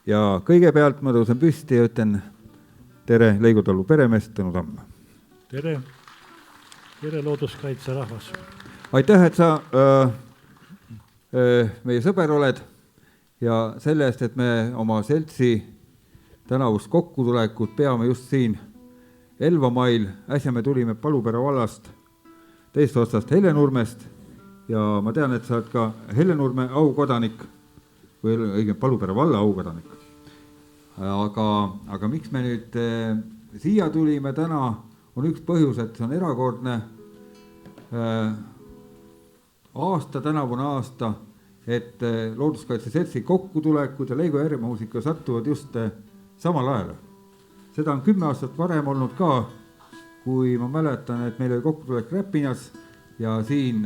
Ja kõigepealt ma tõusen püsti ja ütlen tere Leigo Talu peremeest Tõnu Tamm. Tere looduskaitse rahvas. Aitäh, et sa meie sõber oled ja selle eest, et me oma seltsi tänavust kokkutulekut peame just siin Elvamail. Äsja me tulime Palupere vallast teist otsast Hellenurmest ja ma tean, et sa oled ka Hellenurme aukodanik või õigem Palupere valla aukodanik. Aga miks me nüüd siia tulime täna, on üks põhjus, et see on erakordne aasta, tänavune aasta, et looduskaitse seltsi kokkutulekud ja Leigo järjemuusika sattuvad just samal ajal. Seda on 10 aastat varem olnud ka, kui ma mäletan, et meil oli kokkutulek Räpinas ja siin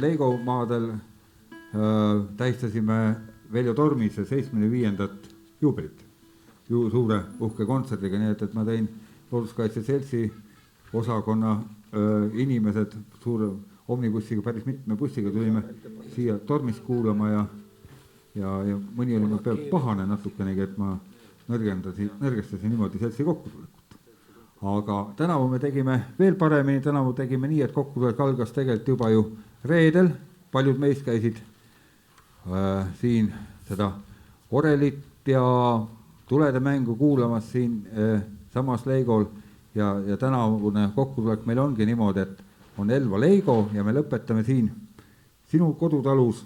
Leigo maadel tähistasime Veljo Tormise 75. juubelit suure uhke kontserdiga, nii et ma tõin looduskaitse seltsi osakonna inimesed suure omnibussiga, päris mitme bussiga tulime siia Tormist kuulama ja mõni oli mu pealt pahane natukenegi, et ma nõrgestasin niimoodi seltsi kokkutulekut. Aga tänavu me tegime veel paremini, tänavu tegime nii, et kokkutulek algas tegelikult juba ju reedel. Paljud meist käisid siin seda orelit ja tulede mängu kuulamas siin samas Leigol ja tänavune kokkutulek meil ongi niimoodi, et on Elva Leigo ja me lõpetame siin sinu kodutalus.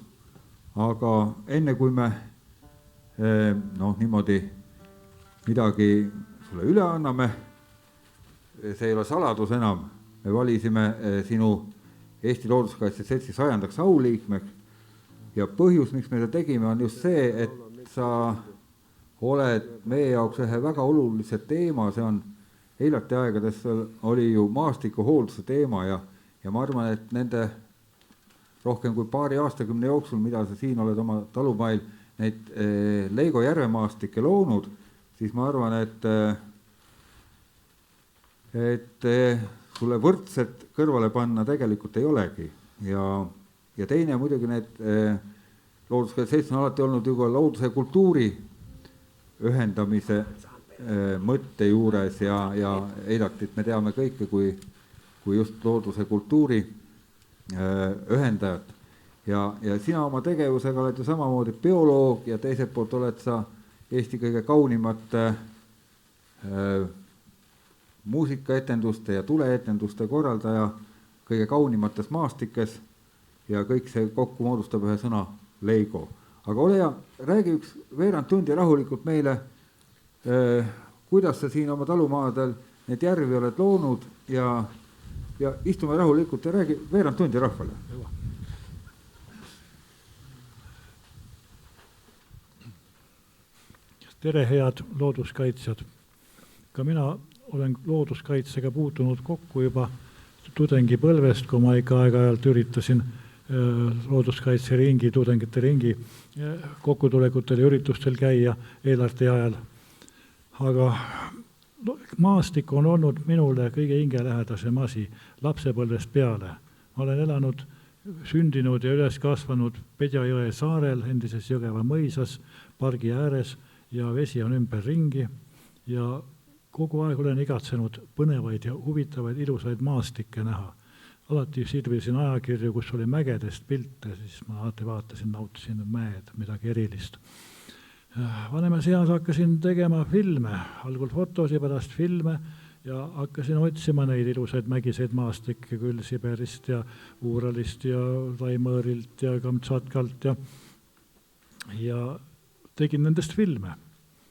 Aga enne kui me niimoodi midagi sulle üle anname, see ei ole saladus enam, me valisime sinu Eesti Looduskaitse Seltsi 100. auliikmeks ja põhjus, miks me seda tegime, on just see, et sa oled meie jaoks ühe väga olulise teema, see on eilate aegades oli ju maastikuhoolduse teema ja ma arvan, et nende rohkem kui paari aastakümne jooksul, mida sa siin oled oma talumail neid Leigo järvemaastikke loonud, siis ma arvan, et sulle võrdset kõrvale panna tegelikult ei olegi. Ja teine muidugi need looduskaitse seltsi on alati olnud juba looduse ja kultuuri ühendamise mõtte juures ja Eidatit me teame kõike kui just looduse kultuuri ühendajat. Ja sina oma tegevusega oled ju samamoodi bioloog ja teiselt poolt oled sa Eesti kõige kaunimate muusikaetenduste ja tuleetenduste korraldaja kõige kaunimates maastikes ja kõik see kokku moodustab ühe sõna Leigo. Aga ole hea, räägi üks veerand tundi rahulikult meile, kuidas sa siin oma talumaadel need järvi oled loonud ja istume rahulikult ja räägi veerand tundi rahvale. Tere, head looduskaitsjad. Ka mina olen looduskaitsega puutunud kokku juba tudengipõlvest, kui ma ikka aeg-ajalt üritasin looduskaitse ringi, tudengite ringi kokkutulekutel ja üritustel käia eelarti ajal. Aga maastik on olnud minule kõige hingelähedasem asi lapsepõlvest peale. Ma olen elanud, sündinud ja üles kasvanud Pedjajõe saarel, endises Jõgeva mõisas, pargi ääres ja vesi on ümber ringi ja kogu aeg olen igatsenud põnevaid ja huvitavaid ilusaid maastikke näha. Alati sirvisin ajakirju, kus oli mägedest pilte, siis ma alati vaatasin, nautisin mäed, midagi erilist. Vanemas eas hakkasin tegema filme, algul fotosi, pärast filme ja hakkasin otsima neid ilusaid mägiseid maastikke küll Siberist ja Uuralist ja Taimõõrilt ja Kamtsatkalt ja tegin nendest filme.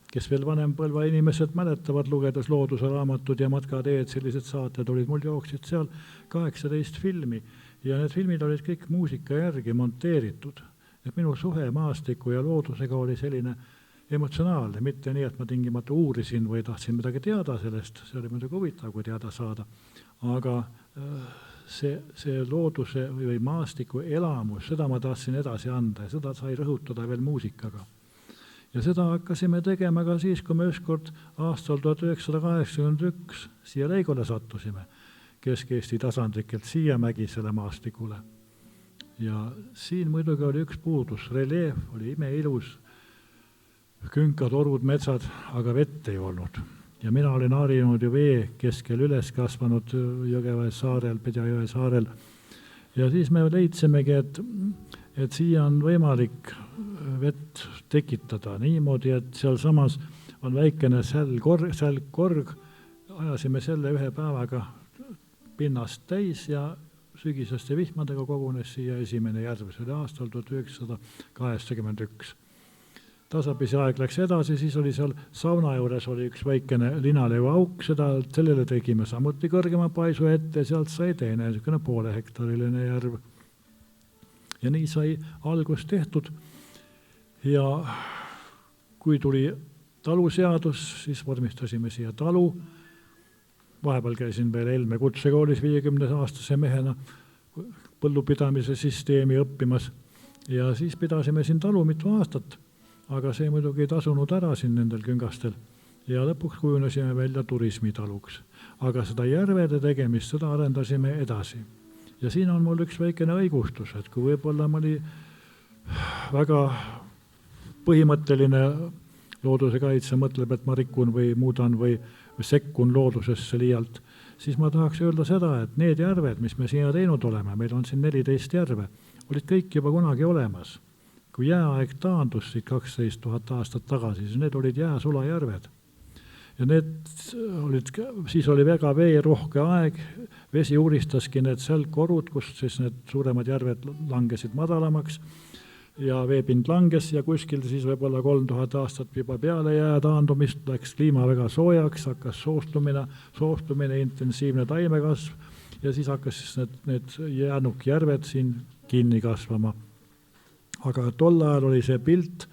Kes veel vanem põlva inimesed mäletavad, lugedes looduse raamatud ja matkateed, sellised saated olid, mul jooksid seal 18 filmi ja need filmid olid kõik muusika järgi monteeritud. Et minu suhe maastiku ja loodusega oli selline emotsionaalne, mitte nii, et ma tingimata uurisin või tahtsin midagi teada sellest, see oli muidugi huvitav, kui teada saada, aga see looduse või maastiku elamus, seda ma tahtsin edasi anda ja seda sai rõhutada veel muusikaga. Ja seda hakkasime tegema ka siis, kui me ükskord aastal 1981 siia Leigole sattusime, Kesk-Eesti tasandlikelt siia mägisele maastikule. Ja siin muidugi oli üks puudus, reljeef oli imeilus, künkad, orud, metsad, aga vett ei olnud. Ja mina olin harinud ju vee keskel üles kasvanud Jõgeva saarel, Pedjajõe saarel. Ja siis me leidsimegi, et siia on võimalik vett tekitada niimoodi, et seal samas on väikene sälgkorg, ajasime selle ühe päevaga pinnast täis ja sügiseste vihmadega kogunes siia esimene järv, see oli aastal 1981. Tasapisi aeg läks edasi, siis oli seal sauna juures oli üks väikene linaleu auk, sellele tegime samuti kõrgema paisu ette, sealt sai teine, niisugune 0,5 hektariline järv. Ja nii sai algus tehtud ja kui tuli taluseadus, siis vormistasime siia talu. Vahepeal käisin veel Helme kutsekoolis 50-aastase mehena põllupidamise süsteemi õppimas ja siis pidasime siin talu mitu aastat, aga see muidugi ei tasunud ära siin nendel küngastel ja lõpuks kujunesime välja turismitaluks. Aga seda järvede tegemist, seda arendasime edasi. Ja siin on mul üks väikene õigustus, et kui võib-olla ma oli väga põhimõtteline looduse kaitse, mõtleb, et ma rikun või muudan või sekkun loodusesse liialt, siis ma tahaks öelda seda, et need järved, mis me siin teinud oleme, meil on siin 14 järve, olid kõik juba kunagi olemas. Kui jääaeg taandus siit 12 000 aastat tagasi, siis need olid jääsulajärved. Ja siis oli väga veerohke aeg, vesi uuristaski need sälgkorud, kus siis need suuremad järved langesid madalamaks ja veepind langes ja kuskil siis võib-olla 3000 aastat juba peale jää taandumist läks kliima väga soojaks, hakkas soostumine, intensiivne taimekasv ja siis hakkas siis need jäänuk järved siin kinni kasvama. Aga tol ajal oli see pilt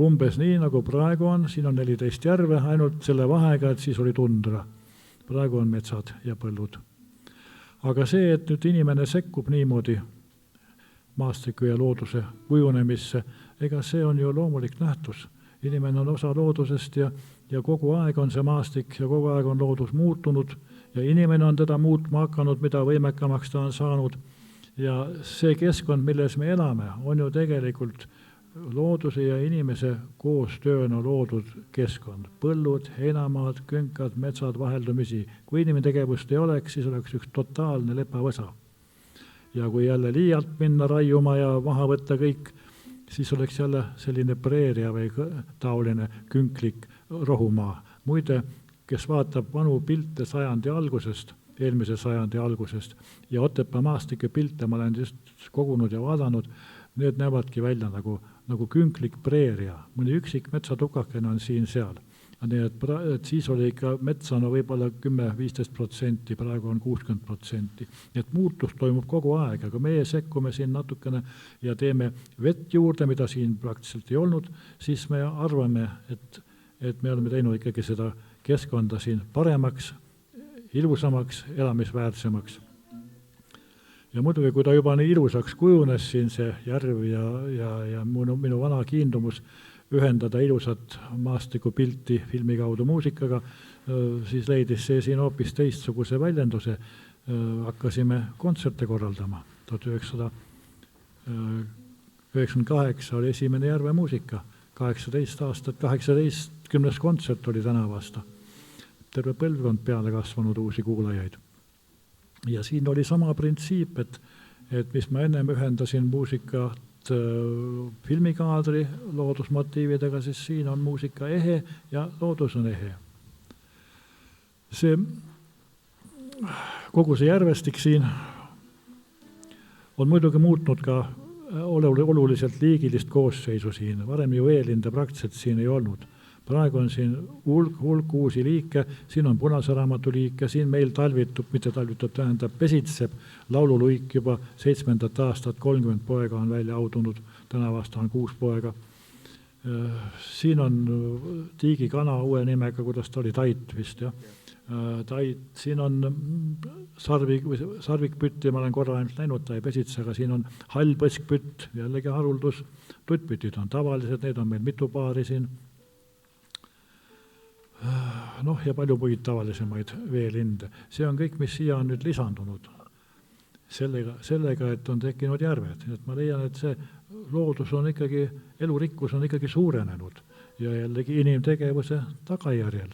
umbes nii, nagu praegu on, siin on 14 järve, ainult selle vahega, et siis oli tundra. Praegu on metsad ja põllud. Aga see, et nüüd inimene sekkub niimoodi maastiku ja looduse kujunemisse, ega see on ju loomulik nähtus. Inimene on osa loodusest ja kogu aeg on see maastik ja kogu aeg on loodus muutunud ja inimene on teda muutma hakanud, mida võimekamaks ta on saanud. Ja see keskkond, milles me elame, on ju tegelikult looduse ja inimese koostööna loodud keskkond. Põllud, heinamaad, künkad, metsad, vaheldumisi. Kui inimene tegevust ei oleks, siis oleks üks totaalne lepavõsa. Ja kui jälle liialt minna raiuma ja maha võtta kõik, siis oleks jälle selline preeria või taoline künklik rohumaa. Muide, kes vaatab vanu pilte sajandi algusest, eelmise sajandi algusest ja Otepää maastike pilte, ma olen just kogunud ja vaadanud, need näevadki välja nagu künklik preeria. Mõni üksik metsatukakene on siin-seal. Nii et siis oli ikka metsana võib-olla 10-15%, praegu on 60%. Et muutus toimub kogu aeg, aga meie sekkume siin natukene ja teeme vett juurde, mida siin praktiliselt ei olnud, siis me arvame, et me oleme teinud ikkagi seda keskkonda siin paremaks, ilusamaks, elamisväärsemaks. Ja muidugi, kui ta juba nii ilusaks kujunes siin see järv ja minu vana kiindumus ühendada ilusat maastikupilti filmi kaudu muusikaga, siis leidis see siin hoopis teistsuguse väljenduse. Hakkasime kontserte korraldama. 1998 oli esimene järve muusika. 18 aastat, 18 kontsert oli tänav aasta. Terve põlvkond peale kasvanud uusi kuulajaid. Ja siin oli sama printsiip, et mis ma ennem ühendasin muusika filmikaadri loodusmotiividega, siis siin on muusika ehe ja loodus on ehe. Kogu see järvestik siin on muidugi muutnud ka oluliselt liigilist koosseisu siin. Varem ju veelinde praktiliselt siin ei olnud. Praegu on siin hulk uusi liike, siin on punase raamatu liike, siin meil tähendab pesitseb laululuik juba 7. aastat, 30 poega on välja audunud, tänavasta on 6 poega. Siin on tiigikana uue nimega, kuidas ta oli, Tait vist, jah. Siin on sarvikpütti, ma olen korra ainult näinud, ta ei pesitse, aga siin on hallpõskpütt, jällegi haruldus, tuttpütid on tavalised, need on meil mitu paari siin. Ja palju muid tavalisemaid veelinde. See on kõik, mis siia on nüüd lisandunud. Sellega, et on tekkinud järved. Et ma leian, et see loodus on ikkagi, elurikkus on ikkagi suurenenud. ja jällegi inimtegevuse tagajärjel.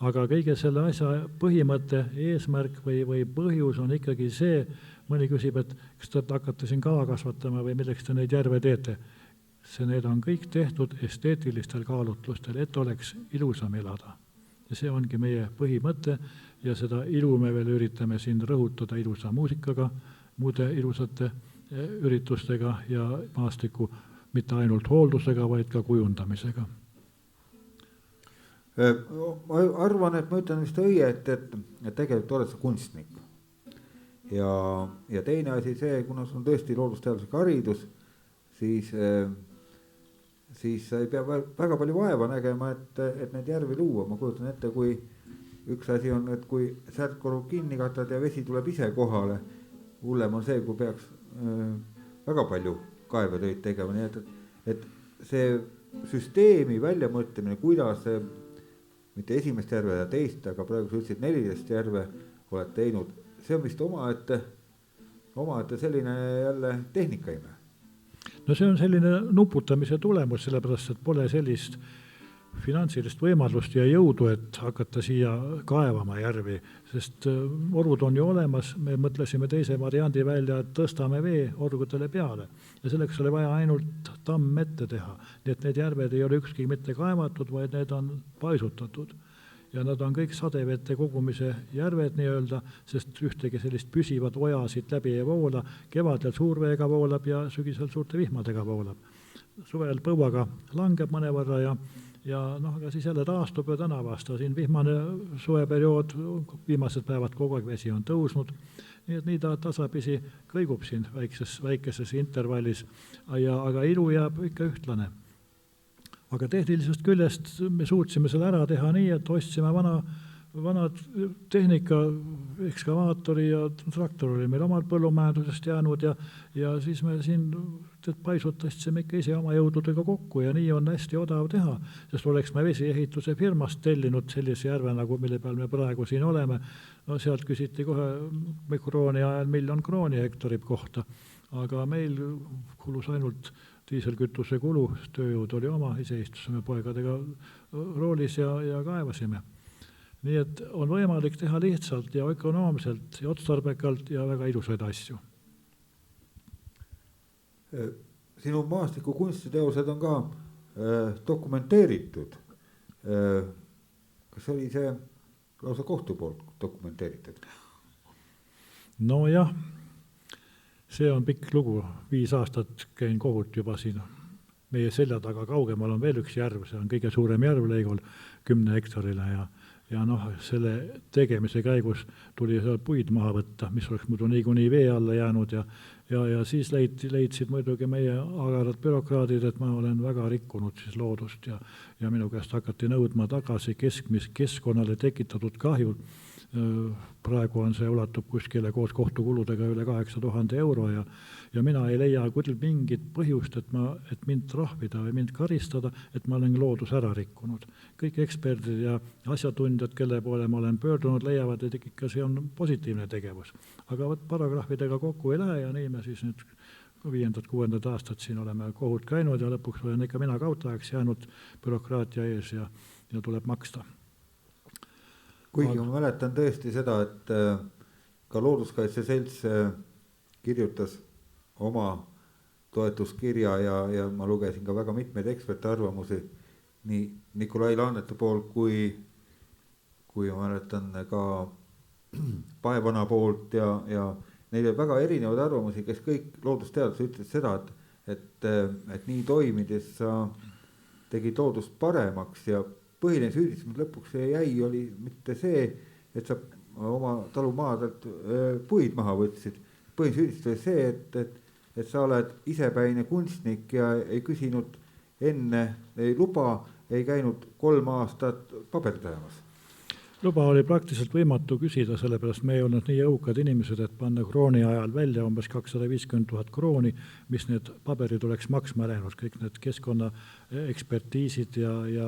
Aga kõige selle asja põhimõte, eesmärk või põhjus on ikkagi see, mõni küsib, et kas te hakkate siin kala kasvatama või milleks te neid järve teete. Need on kõik tehtud esteetilistel kaalutlustel, et oleks ilusam elada. Ja see ongi meie põhimõte ja seda ilu me veel üritame siin rõhutada ilusa muusikaga, muude ilusate üritustega ja maastiku mitte ainult hooldusega, vaid ka kujundamisega. Ma arvan, et ma ütlen vist õige, et tegelikult oled sa kunstnik. Ja teine asi see, kuna sul on tõesti loodusteaduslik haridus, siis sa ei pea väga palju vaeva nägema, et need järvi luua. Ma kujutan ette, kui üks asi on, et kui särtkoru kinni katad ja vesi tuleb ise kohale, hullem on see, kui peaks väga palju kaevetöid tegema. Nii et see süsteemi väljamõtlemine, kuidas mitte esimest järve ja teist, aga praegu sa ütlesid 14 järve oled teinud, see on vist omaette selline jälle tehnikaime. No see on selline nuputamise tulemus, sellepärast, et pole sellist finantsilist võimalust ja jõudu, et hakata siia kaevama järvi, sest orud on ju olemas, me mõtlesime teise variandi välja, et tõstame vee orgudele peale ja selleks oli vaja ainult tamm ette teha, nii et need järved ei ole ükski mitte kaevatud, vaid need on paisutatud ja nad on kõik sadevete kogumise järved nii-öelda, sest ühtegi sellist püsivat oja siit läbi ei voola, kevadel suurveega voolab ja sügisel suurte vihmadega voolab. Suvel põuaga langeb mõnevõrra ja aga siis jälle taastub ja tänavasta. Siin vihmane suveperiood, viimased päevad kogu aeg vesi on tõusnud, nii et nii ta tasapisi kõigub siin väikeses intervallis, aga ilu jääb ikka ühtlane. Aga tehnilisest küljest me suutsime selle ära teha nii, et ostsime vanad tehnika, ekskavaatori ja traktor oli meil omal põllumajandusest jäänud ja siis me siin paisutasime ikka ise oma jõududega kokku ja nii on hästi odav teha, sest oleks me vesiehituse firmast tellinud sellise järve, nagu mille peal me praegu siin oleme. No sealt küsiti kohe mikrooni ajal 1 000 000 krooni hektari kohta, aga meil kulus ainult diiselkütuse kulu, tööjõud oli oma, ise istusime poegadega roolis ja kaevasime. Nii et on võimalik teha lihtsalt ja ökonoomselt ja otstarbekalt ja väga ilusaid asju. Sinu maastiku kunstiteosed on ka dokumenteeritud. Kas oli see lausa kohtu poolt dokumenteeritud? No jah, see on pikk lugu. 5 aastat käin kohut juba siin. Meie selja taga kaugemal on veel üks järv, see on kõige suurem järv Leigol 10 hektarile ja selle tegemise käigus tuli seal puid maha võtta, mis oleks muidu niikuinii vee alla jäänud ja siis leidsid muidugi meie agarad bürokraadid, et ma olen väga rikkunud siis loodust ja minu käest hakati nõudma tagasi keskkonnale tekitatud kahju. Praegu on see ulatub kuskile koos kohtukuludega üle 8000 euro ja mina ei leia küll mingit põhjust, et mind trahvida või mind karistada, et ma olen loodus ära rikkunud. Kõik eksperdid ja asjatundjad, kelle poole ma olen pöördunud, leiavad, et ikka see on positiivne tegevus. Aga paragrahvidega kokku ei lähe ja nii me siis nüüd 5.–6. aastat siin oleme kohut käinud ja lõpuks olen ikka mina kaotajaks jäänud bürokraatia ees ja tuleb maksta. Kuigi ma mäletan tõesti seda, et ka Looduskaitse Selts kirjutas oma toetuskirja ja ma lugesin ka väga mitmeid eksperti arvamusi nii Nikolai Laanete poolt kui ma mäletan ka Paevana poolt ja neil on väga erinevad arvamusi, kes kõik loodusteadus ütles seda, et nii toimides sa tegid loodust paremaks ja põhiline süüdistus, mis lõpuks jäi, oli mitte see, et sa oma talumaadelt puid maha võtsid. Põhiline süüdistus oli see, et sa oled isepäine kunstnik ja ei küsinud enne luba, ei käinud 3 aastat paberdajamas. Luba oli praktiliselt võimatu küsida, sellepärast me ei olnud nii jõukad inimesed, et panna krooni ajal välja umbes 250 000 krooni, mis need paberid oleks maksma läinud, kõik need keskkonna ekspertiisid ja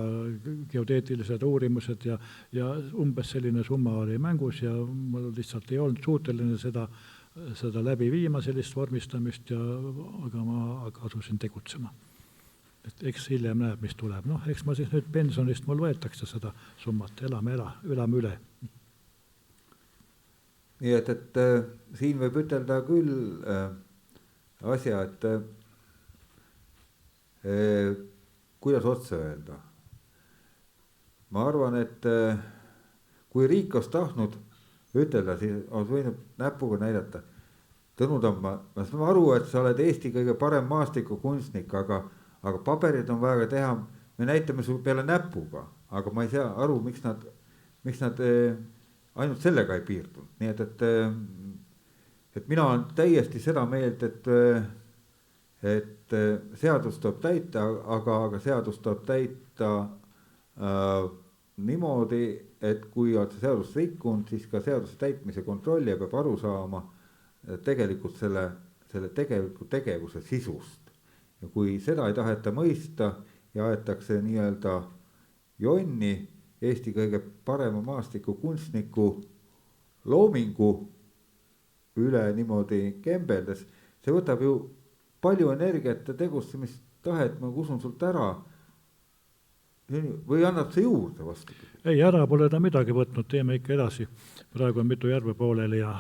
geodeetilised uurimused ja umbes selline summa oli mängus ja mul lihtsalt ei olnud suuteline seda läbi viima, sellist vormistamist, aga ma asusin tegutsema. et eks hiljem näeb, mis tuleb. Noh, eks ma siis nüüd pensionist mul võetakse seda summat, elame üle. Nii et siin võib ütelda küll asja, et kuidas otsa öelda. Ma arvan, et kui riik oleks tahtnud ütelda, siis oleks võinud näpuga näidata. Tõnu Tamm, ma saan aru, et sa oled Eesti kõige parem maastikukunstnik, aga paberid on vaja teha, me näitame sul peale näpuga, aga ma ei saa aru, miks nad ainult sellega ei piirdunud. Nii et mina olen täiesti seda meelt, et seadust tuleb täita, aga seadust tuleb täita niimoodi, et kui on seadust rikkunud, siis ka seaduse täitmise kontrollija peab aru saama tegelikult selle tegeliku tegevuse sisust. Ja kui seda ei taheta mõista ja aetakse nii-öelda jonni Eesti kõige parema maastikukunstniku loomingu üle niimoodi kembeldes, see võtab ju palju energiat ja tegutsemistahet, ma usun sult ära, või annab see juurde vastu? Ei, ära pole ta midagi võtnud, teeme ikka edasi. Praegu on mitu järve pooleli ja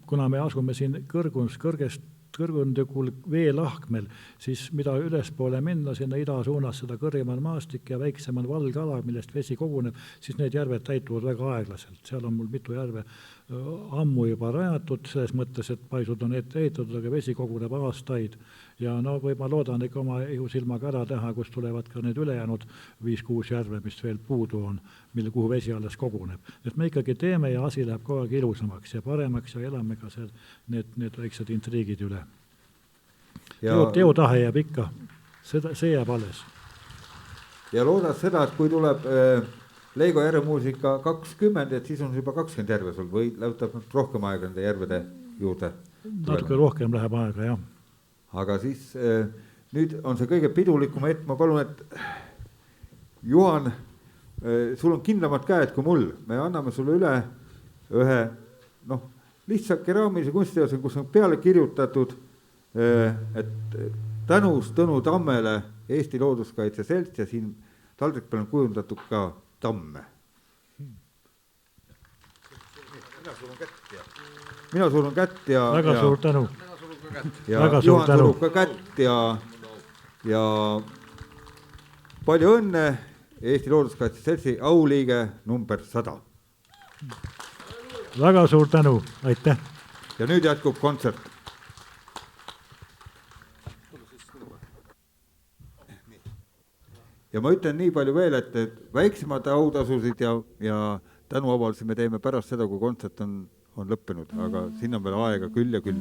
kuna me asume siin kõrgundlikul veelahkmel, siis mida ülespoole minna sinna ida suunas, seda kõrgemal maastik ja väiksemal valgala, millest vesi koguneb, siis need järved täituvad väga aeglaselt. Seal on mul mitu järve ammu juba rajatud, selles mõttes, et paisud on ette ehitatud, aga vesi koguneb aastaid. Ja no ma loodan ikka oma ihusilmaga ära teha, kus tulevad ka need ülejäänud 5-6 järve, mis veel puudu on, kuhu vesi alles koguneb. Et me ikkagi teeme ja asi läheb kogu aeg ilusamaks ja paremaks ja elame ka need väiksed intriigid üle. Teotahe jääb ikka, see jääb alles. Ja loodad seda, et kui tuleb Leigo järvemuusika 20, et siis on juba 20 järve sul või lõutab rohkem aega nende järvede juurde? Natuke rohkem läheb aega, jah. Aga siis nüüd on see kõige pidulikum hetk, ma palun, et Juhan, sul on kindlamad käed kui mul, me anname sulle üle ühe lihtsalt keraamilise kunstiteose, kus on peale kirjutatud, et tänus Tõnu Tammele Eesti Looduskaitse Selts ja siin taldrik peal on kujundatud ka tamme. Mina surun kätt ja väga suur tänu. Ja Juhan surub ka kätt ja palju õnne Eesti Looduskaitse Seltsi auliige number 100. Väga suur tänu, aitäh. Ja nüüd jätkub kontsert. Ja ma ütlen nii palju veel, et väiksemad autasusid ja tänuavaldusi me teeme pärast seda, kui kontsert on lõppenud, aga sinna on veel aega küll ja küll.